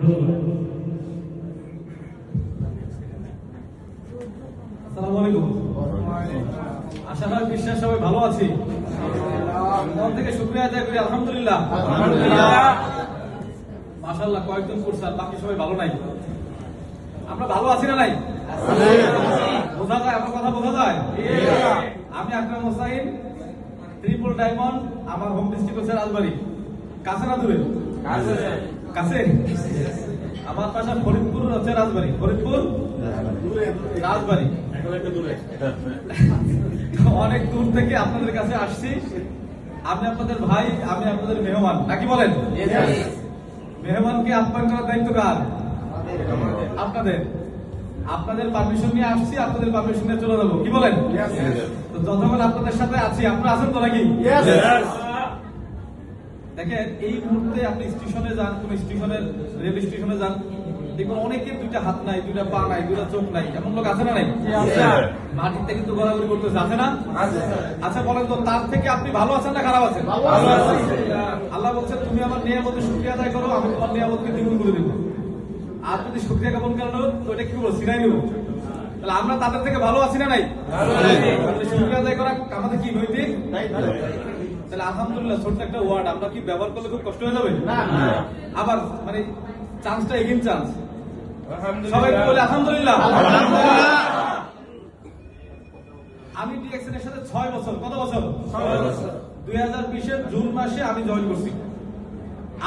আসসালামু আলাইকুম। আশা করি বিশ্বাস সবাই ভালো আছি। মন থেকে শুকরিয়া আদায় করি আলহামদুলিল্লাহ। মাশাআল্লাহ কয়েকজন করছেন, বাকি সবাই ভালো নাই। আমরা ভালো আছি না নাই? বোঝা যায়, আমার কথা বোঝা যায়। আমি আকরাম হোসাইন, ট্রিপল ডায়মন্ড। আমার হোম ডিস্ট্রিক্ট হচ্ছে রাজবাড়ী। কাছে না দূরে? কাছে। আমার পাশে ফরিদপুর হচ্ছে রাজবাড়ী। ফরিদপুর রাজবাড়ী অনেক দূর থেকে আপনাদের কাছে আসছি। আমি আপনাদের ভাই, আমি আপনাদের মেহমান, নাকি বলেন? মেহমানকে আপ্যায়ন করার দায়িত্ব কার? আপনাদের। আপনাদের পারমিশন নিয়ে আসছি, আপনাদের পারমিশন নিয়ে চলে যাবো, কি বলেন? তো যতক্ষণ আপনাদের সাথে আছি, আপনারা আছেন তো নাকি? দেখেন, এই মুহূর্তে আপনি স্টেশনে যান, কোন স্টেশনের রেল স্টেশনে যান, দেখুন অনেকের দুইটা হাত নাই, দুইটা পা নাই, দুইটা চোখ নাই। এমন লোক আছে না নাই? মাটিতে কিন্তু গড়াগড়ি করতেছে, আছে না? আচ্ছা বলেন তো, তার থেকে আপনি ভালো আছেন না খারাপ আছেন? আল্লাহ বলছে, তুমি আমার নিয়ামতের শুকরিয়া আদায় করো, আমি তোমার নিয়ামতকে দ্বিগুণ করে দেবো। আর যদি শুকরিয়া জ্ঞাপন করানো তো এটা কি করবো? সিনাই নেবো। তাহলে আমরা তাদের থেকে ভালো আছি না নাই? শুকরিয়া আদায় করা আমাদের কি নৈতিক? তাহলে আলহামদুলিল্লাহ ছোট্ট একটা ওয়ার্ড, আমরা কি ব্যবহার করলে খুব কষ্ট হয়ে যাবে? আবার মানে চান্সটা এগেইন চান্স, সবাই বলে আলহামদুলিল্লাহ। আমি ডিএক্সএন এর সাথে 6 বছর, কত বছর? 2020 জুন মাসে আমি জয়েন করছি।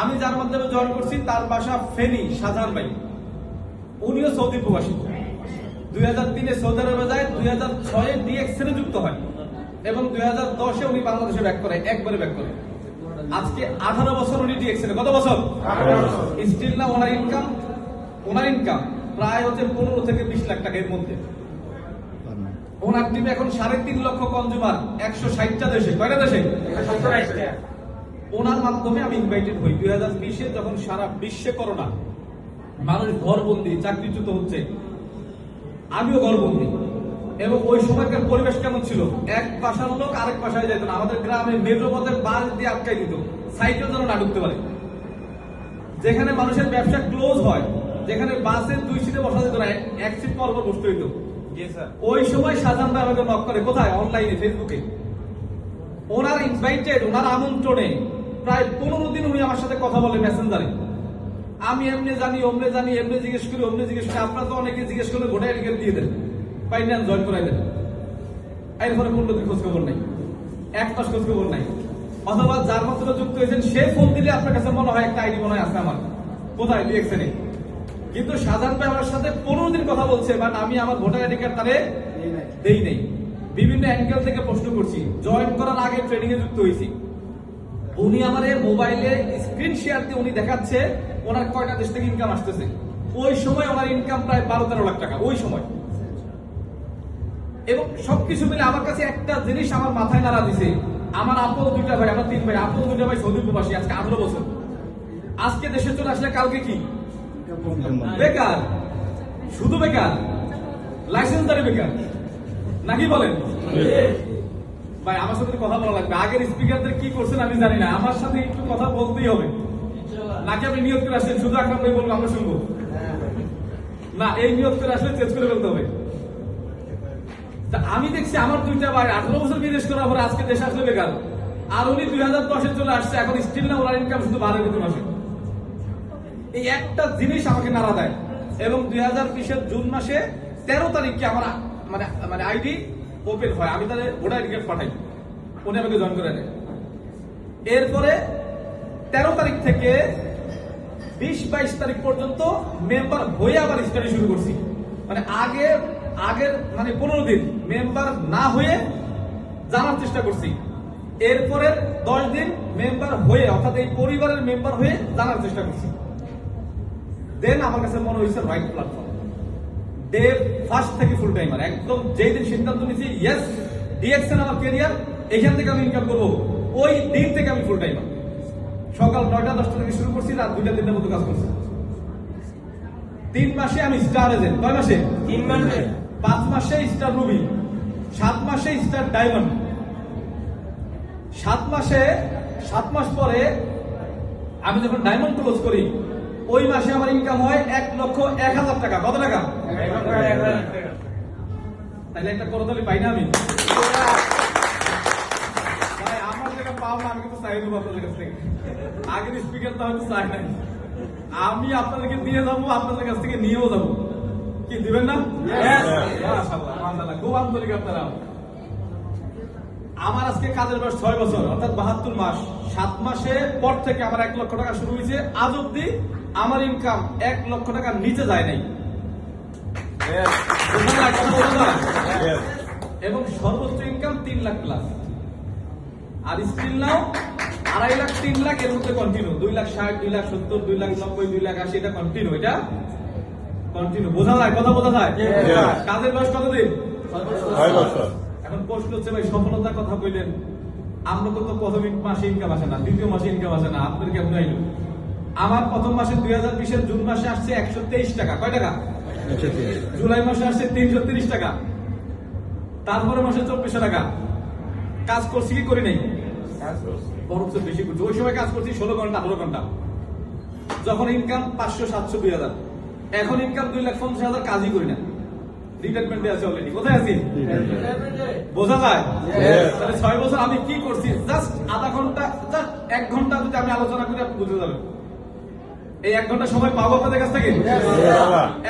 আমি যার মাধ্যমে জয়েন করছি তার বাসা ফেনী, শাহজাহান ভাই। উনিও সৌদি প্রবাসী। 2003 সৌদি আরবে যায়, 2006 ডিএক্সএন যুক্ত হয় এবং 2010 উনি বাংলাদেশে ব্যাক করে, একবারে ব্যাক করে। আজকে 18 বছর উনি ডিএক্সএন। কত বছর? স্টিল না ওনার ইনকাম প্রায় হচ্ছে 15 থেকে 20 লাখ টাকা এর মধ্যে। ওনার টিমে এখন 3.5 লক্ষ কনজিউমার 160টা দেশে। কয়টা দেশে? ওনার মাধ্যমে আমি ইনভাইটেড হই। 2020 যখন সারা বিশ্বে করোনা, মানুষ ঘরবন্দি, চাকরিচ্যুত হচ্ছে, আমিও ঘরবন্দি। এবং ওই সময়কার পরিবেশ কেমন ছিল? এক বাসার লোক আরেক বাসায় যেত না। আমাদের গ্রামে মেট্রোপথের বাস দিয়ে আটকাই দিত, সাইকেল যেন না ঢুকতে পারে। যেখানে মানুষের ব্যবসা ক্লোজ হয়, যেখানে বাসের 2 সিটে বসা যেত না, 1 সিট পর পর বসতে হইত। ওই সময় শাহজাহান ভাই আমাকে নক করে, কোথায়? অনলাইনে, ফেসবুকে। ওনার ইনভাইটেড, ওনার আমন্ত্রণে প্রায় 15 দিন উনি আমার সাথে কথা বলে মেসেঞ্জারে। আমি এমনি জানি, অমনে জানি, এমনি জিজ্ঞেস করি, অমনে জিজ্ঞেস করি। আপনারা তো অনেকে জিজ্ঞেস করলে ভোটার আইডি কার্ড দিয়ে দেন, পাইলেন, জয়েন করাই দেন। এরপরে 15 দিন খোঁজ খবর নাই, 1 মাস খোঁজ খবর নাই। অথবা যার মাধ্যমে যুক্ত হয়েছেন সে ফোন দিলে আপনার কাছে মনে হয় একটা আইডি মনে হয় আছে আমার, কোথায়? ডিএক্সএন এ। কিন্তু শাহজাহান ভাই আমার সাথে 15 দিন কথা বলছে, বাট আমি আমার ভোটার আইডি কার্ড তারে দেই নাই। বিভিন্ন অ্যাঙ্গেল থেকে প্রশ্ন করছি। জয়েন করার আগে ট্রেনিং এ যুক্ত হয়েছি। উনি আমার মোবাইলে স্ক্রিন শেয়ার দিয়ে উনি দেখাচ্ছে ওনার কয়টা দেশ থেকে ইনকাম আসতেছে। ওই সময় ওনার ইনকাম প্রায় 12-13 লাখ টাকা ওই সময়। এবং সবকিছু মিলে আমার কাছে একটা জিনিস আমার মাথায় নাড়া দিছে, আমার আপন 2টা ভাই, আমরা 3 ভাই, আপন 2টা ভাই সৌদি প্রবাসী, আজকে 18 বছর। আজকে দেশে চলে আসলে কালকে কি? বেকার। শুধু বেকার, লাইসেন্সদারি বেকার, নাকি বলেন? ভাই আমার সাথে কথা বলা লাগবে। আগের স্পিকারদের কি করছেন আমি জানি না, আমার সাথে একটু কথা বলতেই হবে। নাকি আপনি নিয়ত করে আসছেন শুধু আকরাম ভাই বলবো আমরা শুনবো না? এই নিয়ত করে আসলে চেঞ্জ করে ফেলতে হবে। আমি দেখছি আমার 2টা ভাই 18 বছর বিদেশ করার পরে আজকে দেশে আসলে বেকার। আর উনি 2010 চলে আসছে, এখন স্টিল না ওনার ইনকাম শুধু 12 প্রতি মাসে। এই একটা জিনিস আমাকে নাড়া দেয়। এবং 2020 জুন মাসে 13 তারিখে আমার মানে আইডি ওপেন হয়, আমি তাদের ভোটার আইডি কার্ড পাঠাই, উনি আমাকে জয়েন করে নেয়। এরপরে 13 তারিখ থেকে 20-22 তারিখ পর্যন্ত মেম্বার হয়ে আবার স্টাডি শুরু করছি। মানে আগের মানে 15 দিন মেম্বার না হয়ে জানার চেষ্টা করছি। এরপরে 10 দিন মেম্বার হয়ে, অর্থাৎ এই পরিবারের মেম্বার হয়ে জানার চেষ্টা করছি। দেন আমার কাছে মনে হয়েছে রাইট প্ল্যাটফর্ম। ডে ফার্স্ট থেকে ফুল টাইমার, একদম যেই দিন সিদ্ধান্ত নিয়েছি ইয়েস ডিএক্সএন আমার ক্যারিয়ার, এখান থেকে আমি ইনকাম করবো, ওই দিন থেকে আমি ফুল টাইমার। সকাল 9টা-10টা থেকে শুরু করছি, রাত 2টা-3টার মতো কাজ করছি। 3 মাসে আমি স্টার এজেন্ট। 9 মাসে? 3 মাসে। 5 মাসে স্টার রুবি, 7 মাসে স্টার ডায়মন্ড। 7 মাস পরে আমি যখন ডায়মন্ড ক্লোজ করি ওই মাসে আমার ইনকাম হয় 1,01,000 টাকা। কত টাকা? তাহলে একটা করতালি পাই না আমি? ভাই আমার টাকা পাও না, আমি কিন্তু চাই দেবো আপনাদের কাছ থেকে। আগের স্পিকারটা হয়তো চাই নাই, আমি আপনাদেরকে দিয়ে যাবো, আপনাদের কাছ থেকে নিয়েও যাবো। কি দিবেন না? খুব আন্তরিক আপনারা। আমার আজকে কাজের বয়স 6 বছর, অর্থাৎ 72 মাস। 7 মাসের পর থেকে আমার 1 লক্ষ টাকা শুরু হয়েছে। আজ অব্দি আমার ইনকাম 1 লক্ষ টাকার নিচে যায় নাই। এবং সর্বোচ্চ ইনকাম 3 লাখ প্লাস। আর স্টিল নাও 2.5 লাখ 3 লাখ এর মধ্যে কন্টিনিউ। 2,60,000, 2,70,000, 2,90,000, 2,80,000 এটা কন্টিনিউ। এটা কন্টিনিউ। বোঝা যায়? কথা বোঝা যায়? কাজের বয়স কতদিন? 6 বছর। এখন প্রশ্ন হচ্ছে ভাই সফলতার কথা কইলেন, আমরা তো প্রথম মাসে ইনকাম আসে না, দ্বিতীয় মাসে ইনকাম আসে না, আপনার কেমন আইলো? আমার প্রথম মাসে 2020-এর জুন মাসে আসছে 123 টাকা। কয় টাকা? জুলাই মাসে আসছে 330 টাকা। তারপরে মাসে 2400 টাকা। কাজ করছি কি করি নাই? বরঞ্চ বেশি করছি। ওই সময় কাজ করছি 16 ঘন্টা 18 ঘন্টা, যখন ইনকাম 500, 700, 2,000। এখন ইনকাম 2,50,000, কাজই করি না। রিটায়ারমেন্টে আছে অলরেডি। কোথায় আছি? বোঝা যায়? তাহলে 6 বছর আমি কি করছি? জাস্ট আধা ঘন্টা, জাস্ট 1 ঘন্টা যদি আমি আলোচনা করি আপনি বুঝতে যাবেন। এই 1 ঘন্টা সময় পাবো আপনাদের কাছ থেকে?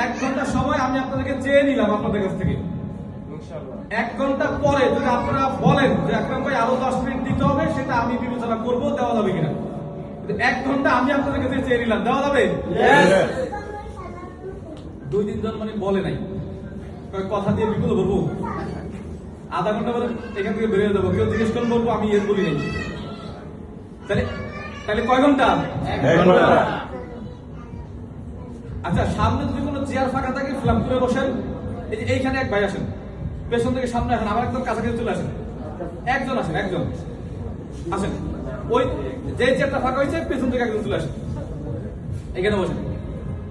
1 ঘন্টা সময় আমি আপনাদেরকে চেয়ে নিলাম আপনাদের কাছ থেকে। 1 ঘন্টা পরে যদি আপনারা বলেন যে আকরাম ভাই আরো 10 মিনিট দিতে হবে, সেটা আমি বিবেচনা করবো, দেওয়া যাবে কিনা। 1 ঘন্টা আমি আপনাদের কাছে চেয়ে নিলাম, দেওয়া যাবে? 2-3 জন মানে বলে নাই, কথা দিয়ে বিপদ বলবো। আধা ঘন্টা পরে এখান থেকে বেরিয়ে যাবো, কেউ জিজ্ঞেস করুন বলবো আমি এর বলি নাই। তাহলে তাহলে কয় ঘন্টা? 1 ঘন্টা। আচ্ছা, সামনে যদি কোনো চেয়ার ফাঁকা থাকে ফ্ল্যাপ করে বসেন। এই যে এইখানে এক ভাই আসেন, পেছন থেকে সামনে আসেন, আমার একদম কাছাকাছি চলে আসেন। একজন আসেন, একজন আসেন। ওই যে চেয়ারটা ফাঁকা হয়েছে পেছন থেকে একজন চলে আসেন, এখানে বসেন।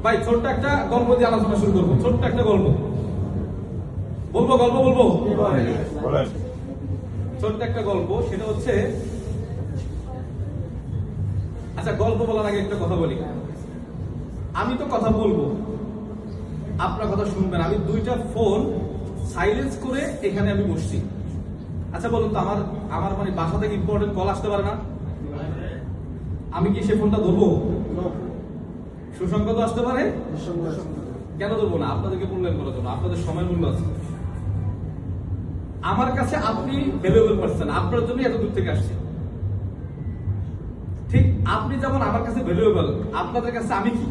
ভাই ছোট্ট একটা গল্প দিয়ে আলোচনা শুরু করবো। ছোট্ট একটা গল্প বলবো। গল্প বলবো? ছোট্ট একটা গল্প। সেটা হচ্ছে, আচ্ছা গল্প বলার আগে একটা কথা বলি। আমি তো কথা বলবো, আপনার কথা শুনবেন। আমি 2টা ফোন সাইলেন্স করে এখানে আমি বসছি। আচ্ছা বলুন তো, আমার মানে বাসা থেকে ইম্পর্টেন্ট কল আসতে পারে না? আমি কি সে ফোনটা ধরবো? সুসংবাদ আসতে পারে, কেন ধরবো না? আপনাদেরকে মূল্যায়ন করার জন্য, আপনাদের সময় মূল্য আছে। আমার কাছে আপনি ভ্যালুয়েবল পারসন, আপনার জন্য এত দূর থেকে আসছে। ঠিক আপনি যেমন আমার কাছে ভ্যালুয়েবল, আপনাদের কাছে আমি কি?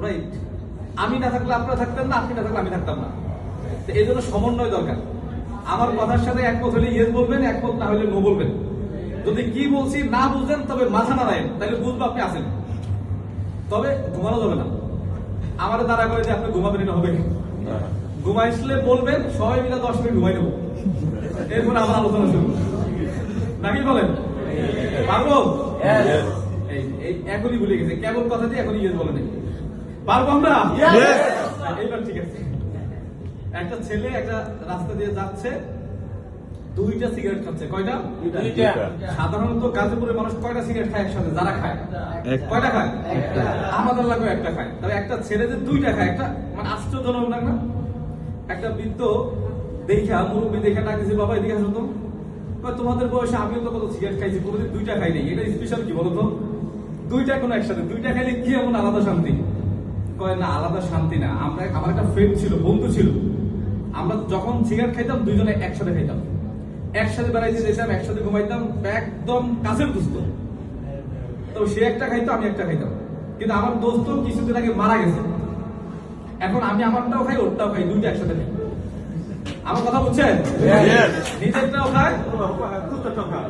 রাইট। আমি না থাকলে আপনারা থাকতেন না, আপনি না থাকলে আমি থাকতাম না। এই জন্য সমন্বয় দরকার। আমার কথার সাথে একমত হলে ইয়েস বলবেন, একমত না হলে নো বলবেন। যদি কি বলছি না বুঝেন তবে মাথা নাড়ায়েন, তাহলে বুঝবো আপনি আছেন। তবে ঘুমানো যাবে না। আমার দ্বারা করে যে আপনি ঘুমাবেন এটা হবে। ঘুমাইলে বলবেন, সবাই মিলে 10 মিনিট ঘুমাই নেবো, এরপরে আমার আলোচনা শুরু। নাকি বলেন? পারবো? এই এখনই ভুলে গেছে, কেবল কথা দিয়ে এখনই ইয়েস বলেন। পারবো আমরা? এইবার ঠিক আছে। একটা ছেলে একটা রাস্তা দিয়ে যাচ্ছে, 2টা সিগারেট খাচ্ছে। কয়টা? 2টা। সাধারণত গাজীপুরের মানুষ কয়টা সিগারেট খায় একসাথে? যারা খায় কয়টা খায়? আমাদের লাগবে একটা খায়। তবে একটা ছেলে যে 2টা খায়, একটা মানে আশ্চর্যজনক লাগে না? একটা বৃদ্ধ দেখা, মুরব্বী দেখা ডাকতেছে, বাবা এদিকে আসো তো। তোমাদের বয়সে আমিও তো কত সিগারেট খাইছি, কোনোদিন 2টা খাই নাই, এটা স্পেশাল কি বলতো? 2টা কোনো একসাথে 2টা খাইলে কি এমন আলাদা শান্তি? কয় না, আলাদা শান্তি না। আমার একটা ফ্রেন্ড ছিল, বন্ধু ছিল, আমরা যখন সিগারেট খাইতাম 2জনে একসাথে খাইতাম, একসাথে বেড়াইতে যেতাম, একসাথে ঘুমাইতাম, একদম কাছের দোস্ত। তো সে একটা খাইতো, আমি একটা খাইতাম। কিন্তু আমার দোস্ত কিছুদিন আগে মারা গেছে। এখন আমি আমারটাও খাই, ওরটাও খাই, 2টা একসাথে খাই। আমার কথা বুঝছেন? নিজেরটাও খায়,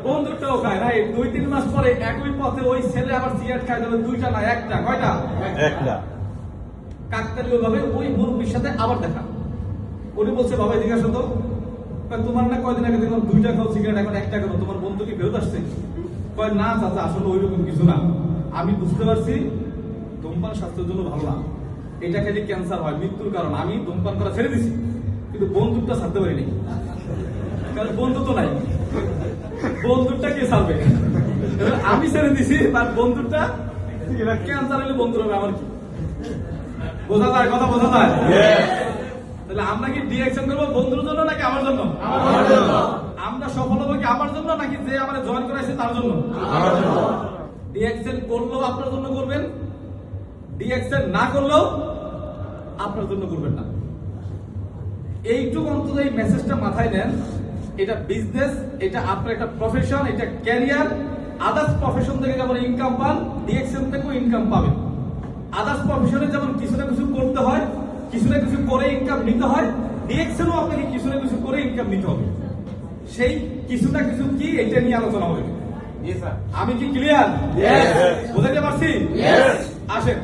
বন্ধুরটাও খায়। রাইট। 2-3 মাস পরে একই পথে ওই ছেলে আবার সিগারেট খায়, তবে 2টা না, একটা। কয়টা? একটা। কাকতালীয় ভাবে ওই মুরব্বীর সাথে আবার দেখা। উনি বলছে, বাবা এদিকে আসো তো। তোমার না কয়দিন আগে দেখলাম 2টা খাও সিগারেট, এখন একটা কেন? তোমার বন্ধু কি ফেরত আসছে? কয় না চাচা, আসলে ওইরকম কিছু না। আমি বুঝতে পারছি ধূমপান স্বাস্থ্যের জন্য ভালো না, এটা খেলে ক্যান্সার হয়, মৃত্যুর কারণ। আমি ধূমপান করা ছেড়ে দিছি, কিন্তু বন্ধুরটা ছাড়তে পারিনি, কারণ বন্ধু তো নাই। বন্ধুরটা কে ছাড়বে? আমি ছেড়ে দিছি, তার বন্ধুরটা ক্যান্সার হলে বন্ধু হবে আমার কি? বোঝা যায়, কথা বোঝা যায়? তাহলে আমরা কি ডিএকশন করবো বন্ধুর জন্য নাকি আমার জন্য? আমরা সফল হবো কি আমার জন্য নাকি যে আমার জয়েন করাইছে তার জন্য? ডিএকশন করলেও আপনার জন্য করবেন, ডিএকশন না করলেও আপনার জন্য করবেন না। এইটুকু অন্তত এই মেসেজটা মাথায় নেন। এটা বিজনেস, এটা আপনার একটা প্রফেশন, এটা ক্যারিয়ার। আদার্স প্রফেশন থেকে যেমন ইনকাম পান, ডিএকশন থেকেও ইনকাম পাবেন। আদার্স প্রফেশনে যেমন কিছু না কিছু করতে হয়, কিছু না কিছু করে ইনকাম নিতে হয়, ডিএকশনও আপনাকে কিছু না কিছু করে ইনকাম নিতে হবে। সেই কিছু না কিছু কি, এটা নিয়ে আলোচনা হবে। আমি কি ক্লিয়ার? বুঝাইতে পারছি? আসেন।